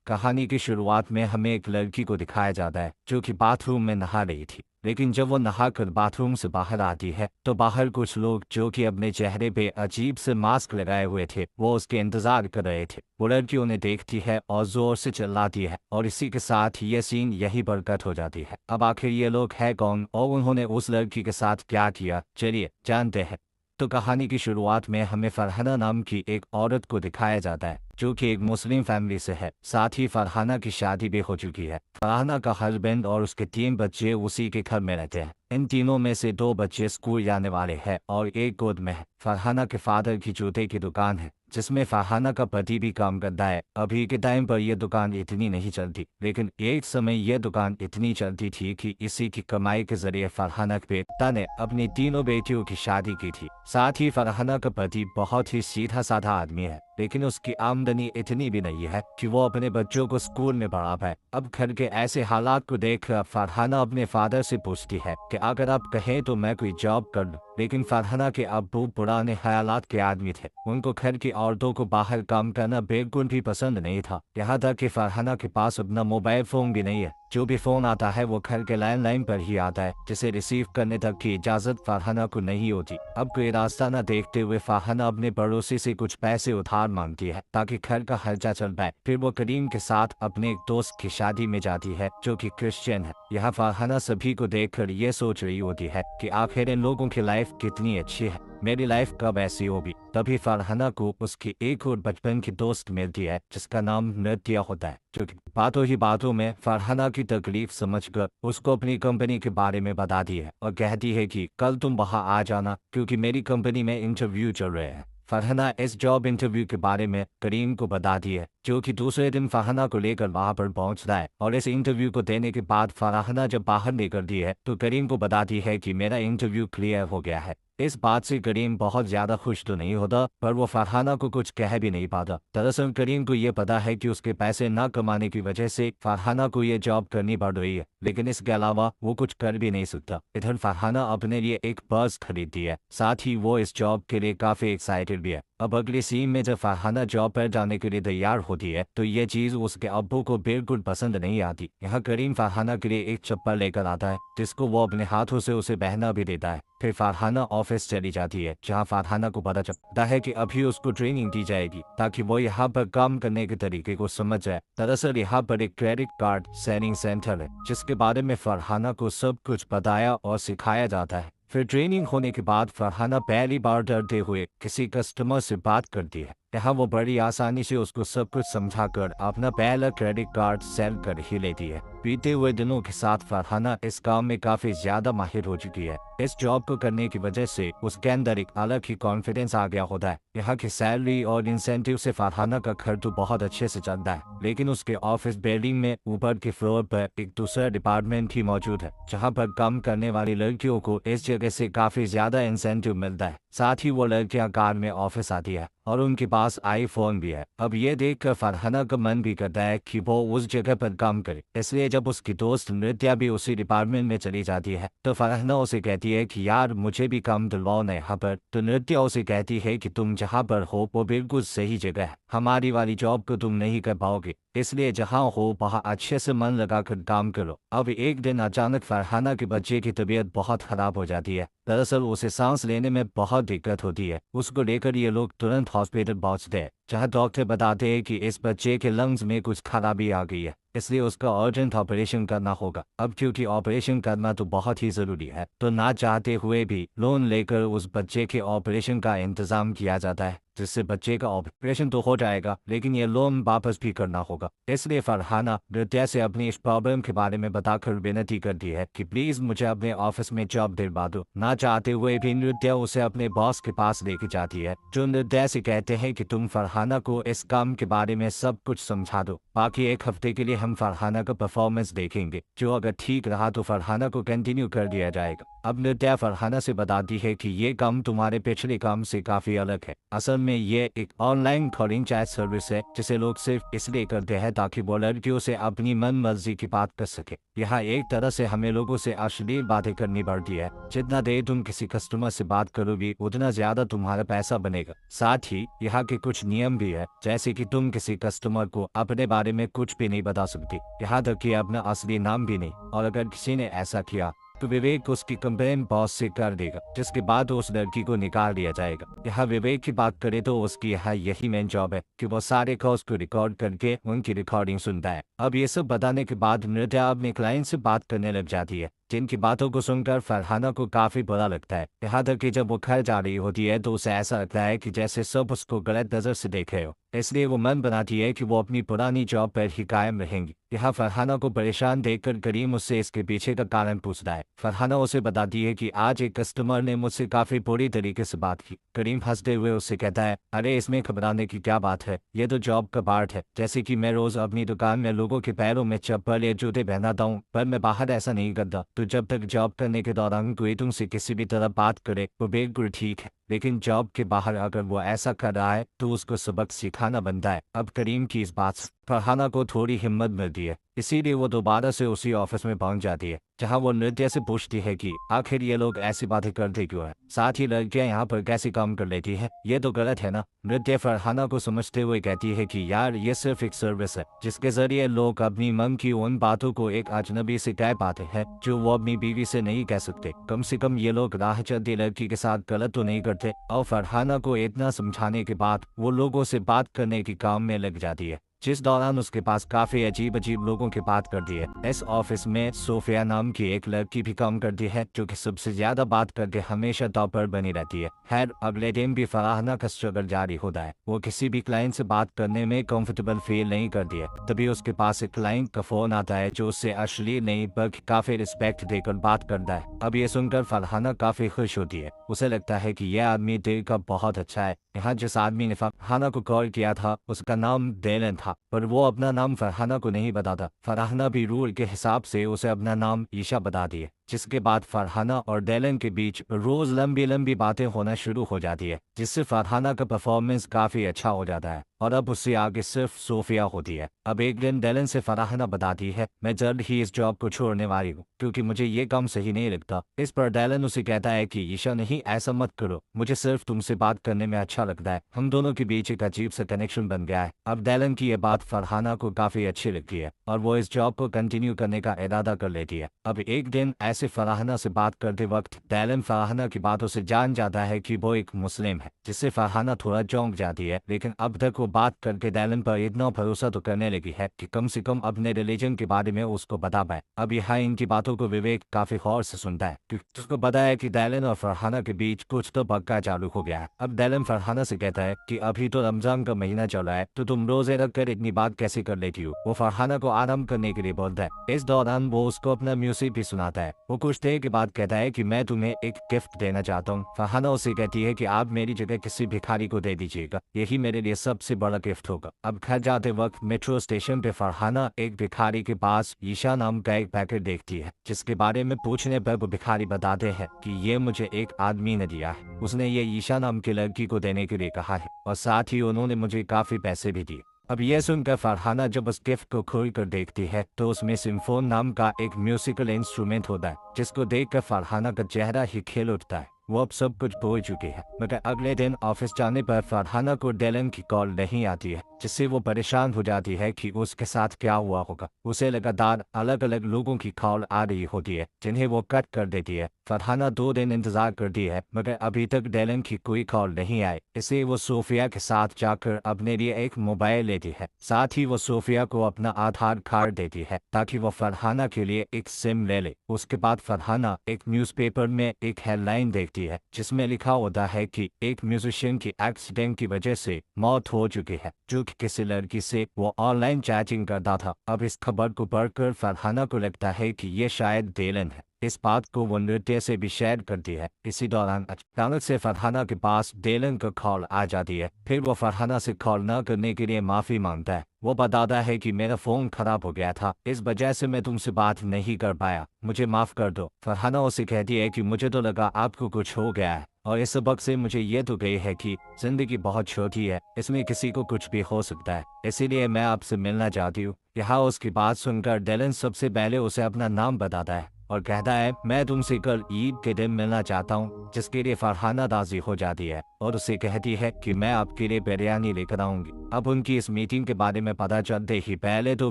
कहानी की शुरुआत में हमें एक लड़की को दिखाया जाता है जो कि बाथरूम में नहा रही थी। लेकिन जब वो नहाकर बाथरूम से बाहर आती है तो बाहर कुछ लोग जो कि अपने चेहरे पे अजीब से मास्क लगाए हुए थे वो उसके इंतजार कर रहे थे। वो लड़की उन्हें देखती है और जोर से चिल्लाती है और इसी के साथ ये सीन यहीं पर कट हो जाती है। अब आखिर ये लोग हैं कौन और उन्होंने उस लड़की के साथ क्या किया, चलिए जानते हैं। तो कहानी की शुरुआत में हमें फरहाना नाम की एक औरत को दिखाया जाता है जो कि एक मुस्लिम फैमिली से है। साथ ही फरहाना की शादी भी हो चुकी है। फरहाना का हस्बैंड और उसके 3 बच्चे उसी के घर में रहते हैं। इन तीनों में से 2 बच्चे स्कूल जाने वाले हैं और एक गोद में है। फरहाना के फादर की जूते की दुकान है जिसमें फरहाना का पति भी काम करता है। अभी के टाइम पर यह दुकान इतनी नहीं चलती, लेकिन एक समय यह दुकान इतनी चलती थी कि इसी की कमाई के जरिए फरहाना के पिता ने अपनी तीनों बेटियों की शादी की थी। साथ ही फरहाना का पति बहुत ही सीधा साधा आदमी है, लेकिन उसकी आमदनी इतनी भी नहीं है कि वो अपने बच्चों को स्कूल में पढ़ा पाए। अब घर के ऐसे हालात को देखकर फरहाना अपने फादर से पूछती है कि अगर आप कहें तो मैं कोई जॉब कर लूं। लेकिन फरहाना के अब्बू पुराने ख्यालात के आदमी थे। उनको घर की औरतों को बाहर काम करना बिल्कुल भी पसंद नहीं था। यहाँ तक कि फरहाना के पास अपना मोबाइल फोन भी नहीं है। जो भी फोन आता है वो घर के लैंडलाइन पर ही आता है, जिसे रिसीव करने तक की इजाजत फरहाना को नहीं होती। अब कोई रास्ता न देखते हुए फरहाना अपने पड़ोसी से कुछ पैसे उधार मांगती है ताकि घर का खर्चा चल पाए। फिर वो करीम के साथ अपने एक दोस्त की शादी में जाती है जो कि क्रिश्चियन है। यहाँ फरहाना सभी को देखकर ये सोच रही होती है कि आखिर इन लोगों की लाइफ कितनी अच्छी है, मेरी लाइफ कब ऐसी होगी। तभी फरहाना को उसकी एक और बचपन की दोस्त मिलती है जिसका नाम नृत्या होता है, जो कि बातों ही बातों में फरहाना की तकलीफ समझकर उसको अपनी कंपनी के बारे में बताती है और कहती है कि कल तुम वहां आ जाना क्योंकि मेरी कंपनी में इंटरव्यू चल रहे हैं। फरहाना इस जॉब इंटरव्यू के बारे में करीम को बताती है जो कि दूसरे दिन फरहाना को लेकर वहां पर पहुंचता है। और इस इंटरव्यू को देने के बाद फरहाना जब बाहर निकलती है तो करीम को बताती है कि मेरा इंटरव्यू क्लियर हो गया है। इस बात से करीम बहुत ज्यादा खुश तो नहीं होता, पर वो फरहाना को कुछ कह भी नहीं पाता। दरअसल करीम को ये पता है कि उसके पैसे न कमाने की वजह से फरहाना को ये जॉब करनी पड़ रही है, लेकिन इसके अलावा वो कुछ कर भी नहीं सकता। इधर फरहाना अपने लिए एक पर्स खरीदती है, साथ ही वो इस जॉब के लिए काफी एक्साइटेड भी है। अब अगली सीन में जब फरहाना जॉब पर जाने के लिए तैयार होती है तो ये चीज उसके अब्बू को बिल्कुल पसंद नहीं आती। यहाँ करीम फरहाना के लिए एक चप्पल लेकर आता है जिसको वो अपने हाथों से उसे पहना भी देता है। फिर फरहाना ऑफिस चली जाती है जहाँ फरहाना को पता चलता है कि अभी उसको ट्रेनिंग दी जाएगी ताकि वो यहाँ पर काम करने के तरीके को समझ जाए। दरअसल यहाँ पर एक क्रेडिट कार्ड सेलिंग सेंटर है जिसके बारे में फरहाना को सब कुछ बताया और सिखाया जाता है। फिर ट्रेनिंग होने के बाद फरहाना पहली बार डरते हुए किसी कस्टमर से बात करती है। यहाँ वो बड़ी आसानी से उसको सब कुछ समझाकर अपना पहला क्रेडिट कार्ड सेल कर ही लेती है। बीते हुए दिनों के साथ फरहाना इस काम में काफी ज्यादा माहिर हो चुकी है। इस जॉब को करने की वजह से उसके अंदर एक अलग ही कॉन्फिडेंस आ गया होता है। यहाँ की सैलरी और इंसेंटिव से फरहाना का घर तो बहुत अच्छे से चलता है, लेकिन उसके ऑफिस बिल्डिंग में ऊपर के फ्लोर पर एक दूसरा डिपार्टमेंट ही मौजूद है जहाँ पर काम करने वाली लड़कियों को इस जगह से काफी ज्यादा इंसेंटिव मिलता है। साथ ही वो लड़कियां कार में ऑफिस आती है और उनके पास आईफोन भी है। अब ये देखकर फरहाना का मन भी करता है कि वो उस जगह पर काम करे, इसलिए जब उसकी दोस्त नृत्या भी उसी डिपार्टमेंट में चली जाती है तो फरहाना उसे कहती है कि यार मुझे भी काम दिलवाओ ना यहाँ पर। तो नृत्या उसे कहती है कि तुम जहाँ पर हो वो बिल्कुल सही जगह है, हमारी वाली जॉब को तुम नहीं कर पाओगे, इसलिए जहाँ हो वहाँ अच्छे से मन लगाकर काम करो। अब एक दिन अचानक फरहाना के बच्चे की तबीयत बहुत खराब हो जाती है। दरअसल उसे सांस लेने में बहुत दिक्कत होती है। उसको लेकर ये लोग तुरंत हॉस्पिटल पहुंचते हैं जहां डॉक्टर बताते हैं कि इस बच्चे के लंग्स में कुछ खराबी आ गई है, इसलिए उसका अर्जेंट ऑपरेशन करना होगा। अब क्योंकि ऑपरेशन करना तो बहुत ही जरूरी है तो ना चाहते हुए भी लोन लेकर उस बच्चे के ऑपरेशन का इंतजाम किया जाता है, जिससे बच्चे का ऑपरेशन तो हो जाएगा लेकिन ये लोन वापस भी करना होगा। इसलिए फरहाना नृत्या से अपनी इस प्रॉब्लम के बारे में बताकर विनती करती है कि प्लीज मुझे अपने ऑफिस में जॉब दिलवा दो। ना चाहते हुए भी नृत्या उसे अपने बॉस के पास लेके जाती है जो नृत्या से कहते हैं कि तुम फरहाना को इस काम के बारे में सब कुछ समझा दो, बाकी एक हफ्ते के लिए हम फरहाना का परफॉर्मेंस देखेंगे, जो अगर ठीक रहा तो फरहाना को कंटिन्यू कर दिया जाएगा। अब नृत्या फरहाना से बताती है कि ये काम तुम्हारे पिछले काम से काफी अलग है। असल में ये एक ऑनलाइन कॉलिंग चैट सर्विस है जिसे लोग सिर्फ इसलिए करते हैं ताकि वो लड़कियों से अपनी मन मर्जी की बात कर सके। यहाँ एक तरह से हमें लोगों से अश्लील बातें करनी पड़ती है। जितना देर तुम किसी कस्टमर से बात करोगी उतना ज्यादा तुम्हारा पैसा बनेगा। साथ ही यहाँ के कुछ नियम भी है, जैसे कि तुम किसी कस्टमर को अपने बारे में कुछ भी नहीं बता सकती, यहाँ तक कि अपना असली नाम भी नहीं। और अगर किसी ने ऐसा किया तो विवेक उसकी कंप्लेन बॉस से कर देगा, जिसके बाद उस लड़की को निकाल दिया जाएगा। यहाँ विवेक की बात करें तो उसकी यहाँ यही मेन जॉब है कि वो सारे कॉल्स को रिकॉर्ड करके उनकी रिकॉर्डिंग सुनता है। अब ये सब बताने के बाद नृत्या अपने क्लाइंट से बात करने लग जाती है, जिनकी बातों को सुनकर फरहाना को काफी बुरा लगता है। यहाँ तक कि जब वो घर जा रही होती है तो उसे ऐसा लगता है कि जैसे सब उसको गलत नजर से देख रहे हो, इसलिए वो मन बनाती है कि वो अपनी पुरानी जॉब पर ही कायम रहेंगी। यहाँ फरहाना को परेशान देखकर करीम उससे इसके पीछे का कारण पूछता है। फरहाना उसे बताती है कि आज एक कस्टमर ने मुझसे काफी बुरी तरीके से बात की। करीम हंसते हुए उससे कहता है, अरे इसमें घबराने की क्या बात है, ये तो जॉब का पार्ट है। जैसे कि मैं रोज अपनी दुकान में लोगों के पैरों में चप्पल या जूते पहनाता हूँ, पर मैं बाहर ऐसा नहीं करता। तो जब तक जॉब करने के दौरान कोई तुमसे किसी भी तरह बात करे वो बिल्कुल ठीक है, लेकिन जॉब के बाहर अगर वो ऐसा कर रहा है तो उसको सबक सिखाना बनता है। अब करीम की इस बात से फरहाना को थोड़ी हिम्मत मिलती है, इसीलिए वो दोबारा से उसी ऑफिस में पहुंच जाती है, जहां वो नृत्य से पूछती है कि आखिर ये लोग ऐसी बातें करते क्यों हैं, साथ ही लड़कियां यहाँ पर कैसे काम कर लेती है, ये तो गलत है ना। नृत्य फरहाना को समझते हुए कहती है कि यार ये सिर्फ एक सर्विस है जिसके जरिए लोग अपनी मन की उन बातों को एक अजनबी से कह पाते हैं जो वो अपनी बीवी से नहीं कह सकते। कम से कम ये लोग राह चलती लड़की के साथ गलत तो नहीं करते। और फरहाना को इतना समझाने के बाद वो लोगों से बात करने के काम में लग जाती है, जिस दौरान उसके पास काफी अजीब अजीब लोगों की बात करती है। इस ऑफिस में सोफिया नाम की एक लड़की भी काम करती है जो कि सबसे ज्यादा बात करके हमेशा टॉप पर बनी रहती है। खैर अगले दिन भी फरहाना का स्ट्रगल जारी होता है। वो किसी भी क्लाइंट से बात करने में कंफर्टेबल फील नहीं करती है। तभी उसके पास एक क्लाइंट का फोन आता है जो उससे अश्लील नहीं बल्कि काफी रिस्पेक्ट देकर बात करता है। अब ये सुनकर फरहाना काफी खुश होती है, उसे लगता है कि यह आदमी दिल का बहुत अच्छा है। यहाँ जिस आदमी ने फरहाना को कॉल किया था उसका नाम डेलन था, पर वो अपना नाम फरहाना को नहीं बताता। फरहाना भी रूल के हिसाब से उसे अपना नाम ईशा बता दिए, जिसके बाद फरहाना और डेलन के बीच रोज लंबी लंबी बातें होना शुरू हो जाती है, जिससे फरहाना का परफॉर्मेंस काफी अच्छा हो जाता है और अब उससे आगे सिर्फ सोफिया होती है। अब एक दिन डेलन से फरहाना बताती है, मैं जल्द ही इस जॉब को छोड़ने वाली हूँ क्योंकि मुझे ये काम सही नहीं लगता। इस पर डेलन उसे कहता है कि ईशा नहीं, ऐसा मत करो, मुझे सिर्फ तुमसे बात करने में अच्छा लगता है, हम दोनों के बीच एक अजीब सा कनेक्शन बन गया है। अब डेलन की यह बात फरहाना को काफी अच्छी लगती है और वो इस जॉब को कंटिन्यू करने का इरादा कर लेती है। अब एक दिन ऐसे फरहाना से बात करते वक्त डेलन फरहाना की बातों से जान जाता है कि वो एक मुस्लिम है, जिससे फरहाना थोड़ा चौंक जाती है। लेकिन अब तक वो बात करके डेलन पर इतना भरोसा तो करने लगी है कि कम से कम अपने रिलीजन के बारे में उसको बता पाए। अब यहाँ इनकी बातों को विवेक काफी गौर से सुनता है क्योंकि उसको पता है कि डेलन और फरहाना के बीच कुछ तो पक्का चालू हो गया है। अब डेलन फरहाना से कहता है कि अभी तो रमजान का महीना चल रहा है तो तुम रोजे रख कर इतनी बात कैसे कर लेती हो। वो फरहाना को आराम करने के लिए बोलता है। इस दौरान वो उसको अपना म्यूजिक भी सुनाता है। वो कुछ देर के बाद कहता है कि मैं तुम्हें एक गिफ्ट देना चाहता हूँ। फरहाना उसे कहती है कि आप मेरी जगह किसी भिखारी को दे दीजिएगा, यही मेरे लिए सबसे बड़ा गिफ्ट होगा। अब घर जाते वक्त मेट्रो स्टेशन पे फरहाना एक भिखारी के पास ईशा नाम का एक पैकेट देखती है, जिसके बारे में पूछने पर वो भिखारी बताते हैं कि ये मुझे एक आदमी ने दिया है, उसने ये ईशा नाम की लड़की को देने के लिए कहा है और साथ ही उन्होंने मुझे काफी पैसे भी दिए। अब यह सुनकर फरहाना जब उस गिफ्ट को खोल कर देखती है तो उसमें सिम्फोन नाम का एक म्यूजिकल इंस्ट्रूमेंट होता है, जिसको देखकर फरहाना का चेहरा ही खिल उठता है। वो अब सब कुछ भूल चुकी है। मगर अगले दिन ऑफिस जाने पर फरहाना को डेलन की कॉल नहीं आती है, जिससे वो परेशान हो जाती है कि उसके साथ क्या हुआ होगा। उसे लगातार अलग अलग लोगों की कॉल आ रही होती है, जिन्हें वो कट कर देती है। फरहाना 2 दिन इंतजार करती है मगर अभी तक डेलन की कोई कॉल नहीं आई, इसलिए वो सोफिया के साथ जाकर अपने लिए एक मोबाइल लेती है। साथ ही वो सोफिया को अपना आधार कार्ड देती है ताकि वो फरहाना के लिए एक सिम ले ले। उसके बाद फरहाना एक न्यूज़पेपर में एक हेडलाइन देखती है जिसमें लिखा होता है कि एक म्यूजिशियन की एक्सीडेंट की वजह से मौत हो चुकी है, जो कि किसी लड़की से वो ऑनलाइन चैटिंग करता था। अब इस खबर को पढ़कर फरहाना को लगता है कि ये शायद डेलन है। इस बात को वो नृत्य से भी शेयर करती है। इसी दौरान अचानक से फरहाना के पास डेलन का कॉल आ जाती है। फिर वो फरहाना से कॉल न करने के लिए माफी मांगता है। वो बताता है कि मेरा फोन खराब हो गया था, इस वजह से मैं तुमसे बात नहीं कर पाया, मुझे माफ कर दो। फरहाना उसे कहती है कि मुझे तो लगा आपको कुछ हो गया है, और इस सबक से मुझे ये तो गई है कि जिंदगी बहुत छोटी है, इसमें किसी को कुछ भी हो सकता है, इसीलिए मैं आपसे मिलना चाहती हूँ। यहाँ उसकी बात सुनकर डेलन सबसे पहले उसे अपना नाम बताता है और कहता है, मैं तुमसे कल ईद के दिन मिलना चाहता हूँ, जिसके लिए फरहाना राजी हो जाती है और उसे कहती है कि मैं आपके लिए बिरयानी लेकर आऊंगी। अब उनकी इस मीटिंग के बारे में पता चलते ही पहले तो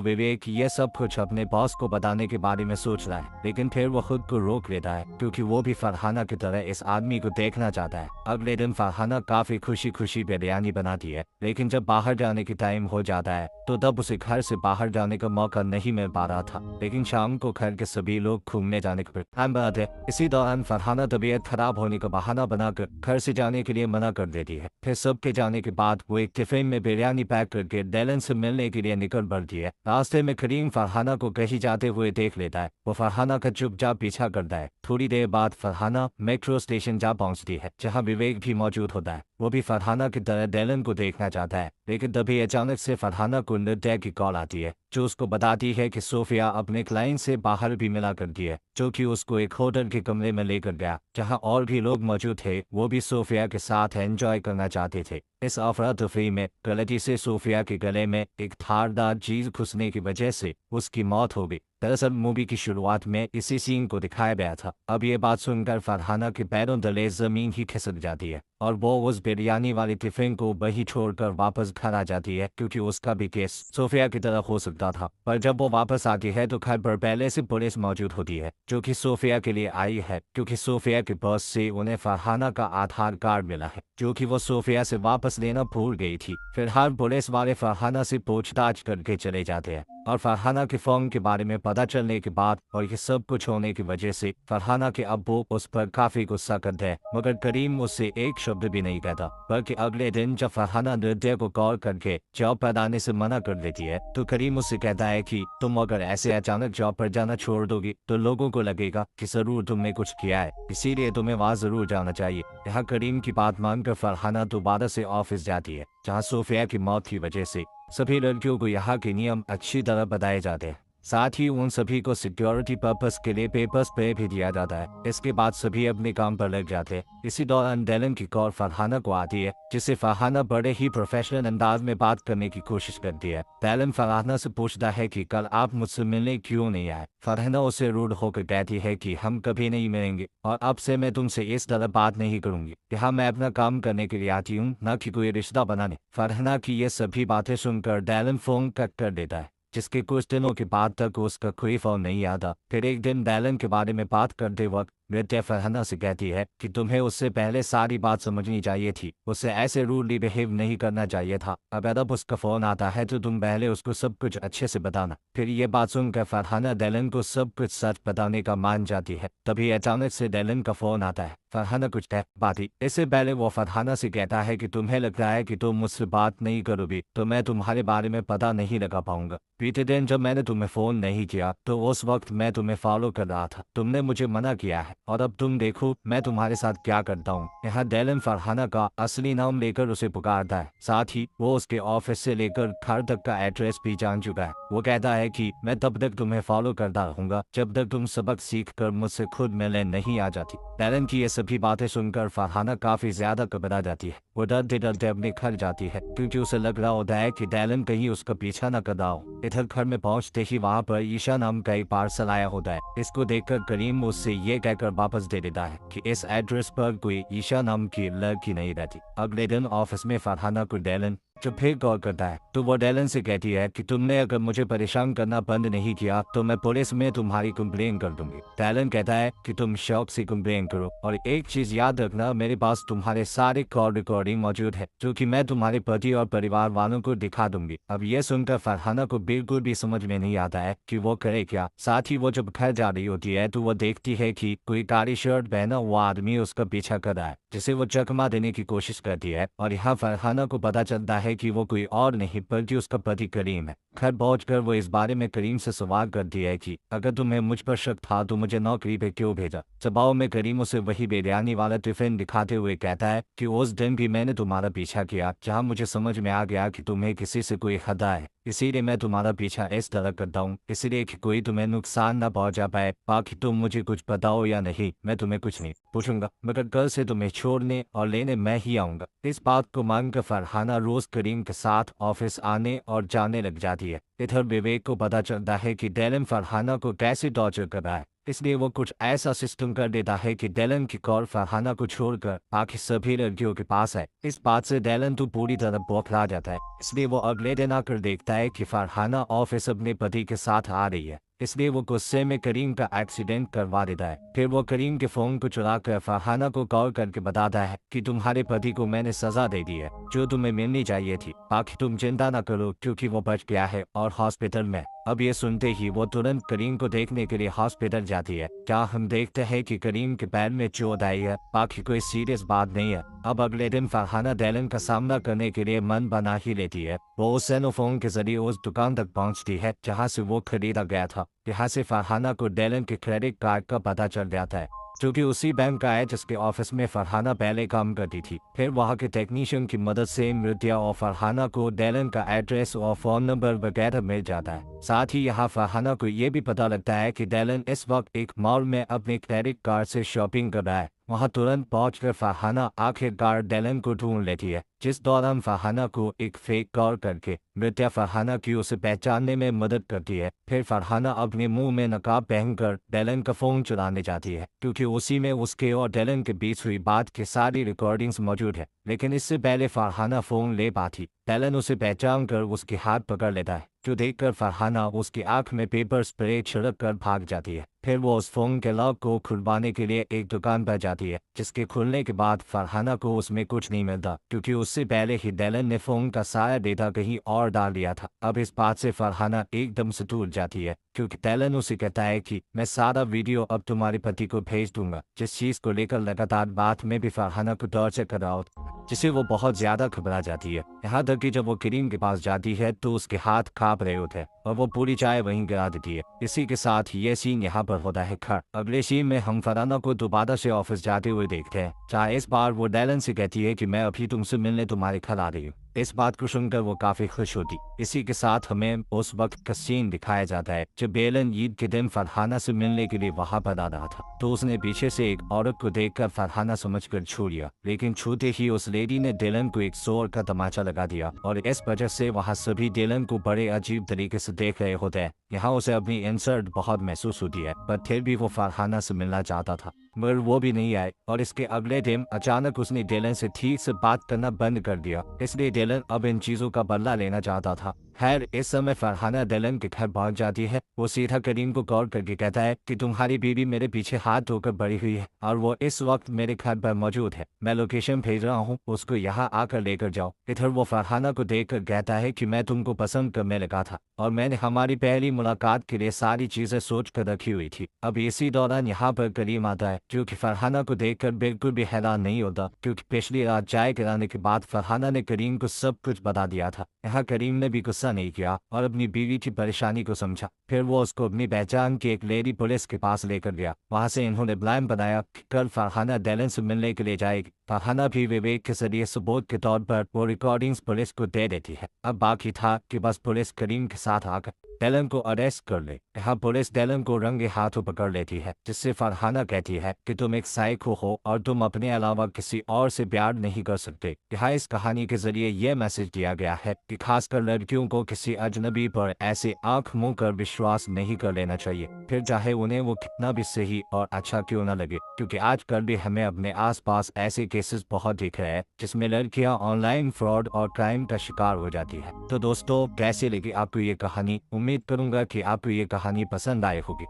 विवेक ये सब कुछ अपने बॉस को बताने के बारे में सोच रहा है, लेकिन फिर वो खुद को रोक लेता है क्योंकि वो भी फरहाना की तरह इस आदमी को देखना चाहता है। अगले दिन फरहाना काफी खुशी खुशी बिरयानी बनाती है, लेकिन जब बाहर जाने की टाइम हो जाता है तो तब उसे घर से बाहर जाने का मौका नहीं मिल पा रहा था। लेकिन शाम को घर के सभी लोग घूमने जाने का प्लान बनाते हैं। इसी दौरान फरहाना तबीयत खराब होने का बहाना बनाकर घर से जाने के लिए मना कर देती है। फिर सबके जाने के बाद वो एक टिफिन में बिरयानी पैक करके डेलन से मिलने के लिए निकल पड़ती है। रास्ते में करीम फरहाना को कहीं जाते हुए देख लेता है। वो फरहाना का चुपचाप पीछा करता है। थोड़ी देर बाद फरहाना मेट्रो स्टेशन जा पहुंचती है, जहां विवेक भी मौजूद होता है। वो भी फरहाना की तरह डेलन को देखना चाहता है, लेकिन तभी अचानक से फरहाना को निर्दय की कॉल आती है, जो उसको बताती है कि सोफिया अपने क्लाइंट से बाहर भी मिला करती है, जो कि उसको एक होटल के कमरे में लेकर गया, जहां और भी लोग मौजूद थे। वो भी सोफिया के साथ एंजॉय करना चाहते थे। इस अफरा तफरी में गलती से सोफिया के गले में एक धारदार चीज घुसने की वजह से उसकी मौत हो गई। दरअसल मूवी की शुरुआत में इसी सीन को दिखाया गया था। अब ये बात सुनकर फरहाना के पैरों तले जमीन ही खिसक जाती है और वो उस बिरयानी वाली टिफिन को वही छोड़कर वापस घर आ जाती है, क्योंकि उसका भी केस सोफिया की तरह हो सकता था। पर जब वो वापस आती है तो घर पर पहले से पुलिस मौजूद होती है, जो कि सोफिया के लिए आई है, क्योंकि सोफिया के बॉस से उन्हें फरहाना का आधार कार्ड मिला है, जो कि वो सोफिया से वापस लेना भूल गई थी। फिलहाल पुलिस वाले फरहाना से पूछताछ करके चले जाते हैं और फरहाना के फोन के बारे में पता चलने के बाद और ये सब कुछ होने की वजह से फरहाना के अब्बू उस पर काफी गुस्सा करते हैं, मगर करीम उससे एक शब्द भी नहीं कहता। बल्कि अगले दिन जब फरहाना निर्दय को कॉल करके जॉब पर आने से मना कर देती है तो करीम उससे कहता है कि तुम अगर ऐसे अचानक जॉब पर जाना छोड़ दोगी तो लोगों को लगेगा कि जरूर तुमने कुछ किया है, इसीलिए तुम्हें वहाँ जरूर जाना चाहिए। यहाँ करीम की बात मानकर फरहाना दोबारा से ऑफिस जाती है, जहाँ सोफिया की मौत की वजह से सभी लड़कियों को यहाँ के नियम अच्छी तरह बताए जाते हैं। साथ ही उन सभी को सिक्योरिटी पर्पस के लिए पेपर्स पे भी दिया जाता है। इसके बाद सभी अपने काम पर लग जाते हैं। इसी दौरान डेलन की कॉल फरहाना को आती है, जिसे फरहाना बड़े ही प्रोफेशनल अंदाज में बात करने की कोशिश करती है। डेलन फरहाना से पूछता है कि कल आप मुझसे मिलने क्यों नहीं आए। फरहाना उसे रूड होकर कहती है कि हम कभी नहीं मिलेंगे और अब से मैं तुमसे इस तरह बात नहीं करूंगी। यहाँ मैं अपना काम करने के लिए आती हूँ, न कि कोई रिश्ता बनाने। फरहाना की ये सभी बातें सुनकर डेलन फोन कट कर देता है, जिसके कुछ दिनों के बाद तक उसका कोई फोन नहीं आता। फिर एक दिन डेलन के बारे में बात करते वक्त नृत्य फरहाना से कहती है कि तुम्हें उससे पहले सारी बात समझनी चाहिए थी, उससे ऐसे रूडली बिहेव नहीं करना चाहिए था। अब उसका फोन आता है तो तुम पहले उसको सब कुछ अच्छे से बताना। फिर ये बात सुनकर फरहाना डेलन को सब कुछ सच बताने का मान जाती है। तभी अचानक से डेलन का फोन आता है। फरहाना कुछ कह पाती इससे पहले वो फरहाना से कहता है कि तुम्हें लग रहा है कि तुम मुझसे बात नहीं करोगी तो मैं तुम्हारे बारे में पता नहीं लगा पाऊंगा। बीते दिन जब मैंने तुम्हें फोन नहीं किया तो उस वक्त मैं तुम्हें फॉलो कर रहा था, तुमने मुझे मना किया है और अब तुम देखो मैं तुम्हारे साथ क्या करता हूँ। यहाँ डेलन फरहाना का असली नाम लेकर उसे पुकारता है, साथ ही वो उसके ऑफिस से लेकर घर तक का एड्रेस भी जान चुका है। वो कहता है कि मैं तब तक तुम्हें फॉलो करता रहूंगा जब तक तुम सबक सीख कर मुझसे खुद मिलने नहीं आ जाती। डेलन की ये सभी बातें सुनकर फरहाना काफी ज्यादा घबरा जाती है। वो डरते डरते अपने घर जाती है, क्योंकि उसे लग रहा होता है कि डेलन कहीं उसका पीछा न कर रहा हो। इधर घर में पहुंचते ही वहाँ पर ईशा नाम का एक पार्सल आया होता है। इसको देखकर करीम उससे ये कहकर वापस दे देता है कि इस एड्रेस पर कोई ईशा नाम की लड़की नहीं रहती। अगले दिन ऑफिस में फरहाना को डेलन जब फिर कॉल करता है तो वो डेलन से कहती है कि तुमने अगर मुझे परेशान करना बंद नहीं किया तो मैं पुलिस में तुम्हारी कंप्लेन कर दूंगी। डेलन कहता है कि तुम शौक से कंप्लेन करो और एक चीज याद रखना, मेरे पास तुम्हारे सारे कॉल रिकॉर्डिंग मौजूद है, जो कि मैं तुम्हारे पति और परिवार वालों को दिखा दूंगी। अब ये सुनकर फरहाना को बिल्कुल भी समझ में नहीं आता है कि वो करे क्या। साथ ही वो जब घर जा रही होती है तो वो देखती है कि कोई काली शर्ट पहना हुआ आदमी उसका पीछा कर रहा है, जिसे वो चकमा देने की कोशिश करती है। और यहाँ फरहाना को पता चलता है कि वो कोई और नहीं बल्कि उसका पति करीम है। घर पहुंचकर वो इस बारे में करीम से सवाल करती है कि अगर तुम्हें मुझ पर शक था तो मुझे नौकरी पे क्यों भेजा। जवाब में करीम उसे वही बिरयानी वाला टिफिन दिखाते हुए कहता है कि उस दिन भी मैंने तुम्हारा पीछा किया, जहाँ मुझे समझ में आ गया कि तुम्हें किसी से कोई खतरा है। इसीलिए मैं तुम्हारा पीछा इस तरह करता हूँ, इसलिए कि कोई तुम्हें नुकसान ना पहुंचा पाए। बाकी तुम मुझे कुछ बताओ या नहीं, मैं तुम्हें कुछ नहीं पूछूंगा, मगर कल से तुम्हें छोड़ने और लेने मैं ही आऊंगा। इस बात को मानकर फरहाना रोज करीम के साथ ऑफिस आने और जाने लग जाती है। इधर विवेक को पता चलता है कि डेलन फरहाना को कैसे टॉर्चर कर रहा है, इसलिए वो कुछ ऐसा सिस्टम कर देता है कि डेलन की कॉल फरहाना को छोड़कर बाकी सभी लड़कियों के पास है। इस बात से डेलन तो पूरी तरह बौखला जाता है, इसलिए वो अगले दिन आकर देखता है कि फरहाना ऑफिस अपने पति के साथ आ रही है। इसलिए वो गुस्से में करीम का एक्सीडेंट करवा देता है। फिर वो करीम के फोन को चुरा कर फरहाना को कॉल करके बताता है कि तुम्हारे पति को मैंने सजा दे दी है जो तुम्हें मिलनी चाहिए थी। बाकी तुम चिंता न करो क्योंकि वो बच गया है और हॉस्पिटल में। अब ये सुनते ही वो तुरंत करीम को देखने के लिए हॉस्पिटल जाती है। क्या हम देखते हैं कि करीम के पैर में चोट आई है, बाकी कोई सीरियस बात नहीं है। अब अगले दिन फरहाना डेलन का सामना करने के लिए मन बना ही लेती है। वो उस सेनोफोन के जरिए उस दुकान तक पहुंचती है जहां से वो खरीदा गया था। यहाँ से फरहाना को डेलन के क्रेडिट कार्ड का पता चल जाता है, जो कि उसी बैंक का है जिसके ऑफिस में फरहाना पहले काम करती थी। फिर वहाँ के टेक्नीशियन की मदद से मृत्या और फरहाना को डेलन का एड्रेस और फोन नंबर वगैरह मिल जाता है। साथ ही यहाँ फरहाना को ये भी पता लगता है कि डेलन इस वक्त एक मॉल में अपने क्रेडिट कार्ड से शॉपिंग कर रहा है। वहाँ तुरंत पहुंचकर फरहाना आखिरकार डेलन को ढूंढ लेती है, जिस दौरान फरहाना को एक फेक कॉल करके मृत्या फरहाना की उसे पहचानने में मदद करती है। फिर फरहाना अपने मुंह में नकाब पहनकर डेलन का फोन चुराने जाती है, क्योंकि उसी में उसके और डेलन के बीच हुई बात की सारी रिकॉर्डिंग्स मौजूद है। लेकिन इससे पहले फरहाना फोन ले पाती, डेलन उसे पहचान कर उसके हाथ पकड़ लेता है, जो देखकर फरहाना उसकी आंख में पेपर स्प्रे छिड़क कर भाग जाती है। फिर वो उस फोन के लॉक को खुलवाने के लिए एक दुकान पर जाती है, जिसके खुलने के बाद फरहाना को उसमें कुछ नहीं मिलता, क्योंकि उससे पहले ही डेलन ने फोन का सारा डेटा कहीं और डाल दिया था। अब इस बात से फरहाना एकदम से टूट जाती है, क्योंकि डेलन उसे कहता है कि मैं सारा वीडियो अब तुम्हारे पति को भेज दूंगा, जिस चीज को लेकर लगातार बात में भी फरहाना को टॉर्चर कर रहा होता, जिससे वो बहुत ज्यादा घबरा जाती है। यहाँ तक कि जब वो करीम के पास जाती है तो उसके हाथ कांप रहे होते हैं और वो पूरी चाय वहीं गिरा देती है। इसी के साथ ये सीन यहाँ पर होता है खत्म। अगले सीन में हम फरहाना को दोबारा से ऑफिस जाते हुए देखते हैं, जहाँ इस बार वो डेलन से कहती है कि मैं अभी तुमसे मिलने तुम्हारे घर आ रही हूँ। इस बात को सुनकर वो काफी खुश होती। इसी के साथ हमें उस वक्त का सीन दिखाया जाता है जब डेलन ईद के दिन फरहाना से मिलने के लिए वहां पर आ रहा था, तो उसने पीछे से एक औरत को देखकर फरहाना समझकर छू लिया, लेकिन छूते ही उस लेडी ने डेलन को एक जोर का तमाचा लगा दिया और इस वजह से वहाँ सभी डेलन को बड़े अजीब तरीके से देख रहे होते हैं। यहाँ उसे अपनी इंसल्ट बहुत महसूस होती है, पर फिर भी वो फरहाना से मिलना चाहता था, मगर वो भी नहीं आए। और इसके अगले दिन अचानक उसने डेलन से ठीक से बात करना बंद कर दिया, इसलिए डेलन अब इन चीजों का बदला लेना चाहता था। खैर इस समय फरहाना डेलन के घर पहुंच जाती है। वो सीधा करीम को कॉल करके कहता है कि तुम्हारी बीवी मेरे पीछे हाथ धोकर पड़ी हुई है और वो इस वक्त मेरे घर पर मौजूद है। मैं लोकेशन भेज रहा हूँ, उसको यहाँ आकर लेकर जाओ। इधर वो फरहाना को देखकर कहता है कि मैं तुमको पसंद करने लगा था और मैंने हमारी पहली मुलाकात के लिए सारी चीजें सोच कर रखी हुई थी। अब इसी दौरान यहाँ पर करीम आता है, जो कि फरहाना को देखकर बिल्कुल भी हैरान नहीं होता, क्योंकि पिछली रात चाय कराने के बाद फरहाना ने करीम को सब कुछ बता दिया था। यहाँ करीम ने भी गुस्सा नहीं किया और अपनी बीवी की परेशानी को समझा। फिर वो उसको अपनी पहचान की एक लेडी पुलिस के पास लेकर गया। वहां से इन्होंने प्लान बनाया कि कल फरहाना डेलन से मिलने के लिए जाएगी। फरहाना भी विवेक के जरिए सबूत के तौर पर वो रिकॉर्डिंग्स पुलिस को दे देती है। अब बाकी था कि बस पुलिस करीम के साथ आकर डेलन को अरेस्ट कर ले। यहाँ पुलिस डेलन को रंगे हाथों पकड़ लेती है, जिससे फरहाना कहती है कि तुम एक साइको हो और तुम अपने अलावा किसी और से प्यार नहीं कर सकते। यहाँ इस कहानी के जरिए यह मैसेज दिया गया है कि खासकर लड़कियों को किसी अजनबी पर ऐसे आंख मुंह कर विश्वास नहीं कर लेना चाहिए, फिर चाहे उन्हें वो कितना भी सही और अच्छा क्यों न लगे, क्योंकि आजकल भी हमें अपने आसपास ऐसे केसेस बहुत दिख रहे हैं जिसमें लड़कियां ऑनलाइन फ्रॉड और क्राइम का शिकार हो जाती है। तो दोस्तों कैसे लगी आपको ये कहानी? उम्मीद करूंगा कि आपको ये कहानी पसंद आई होगी।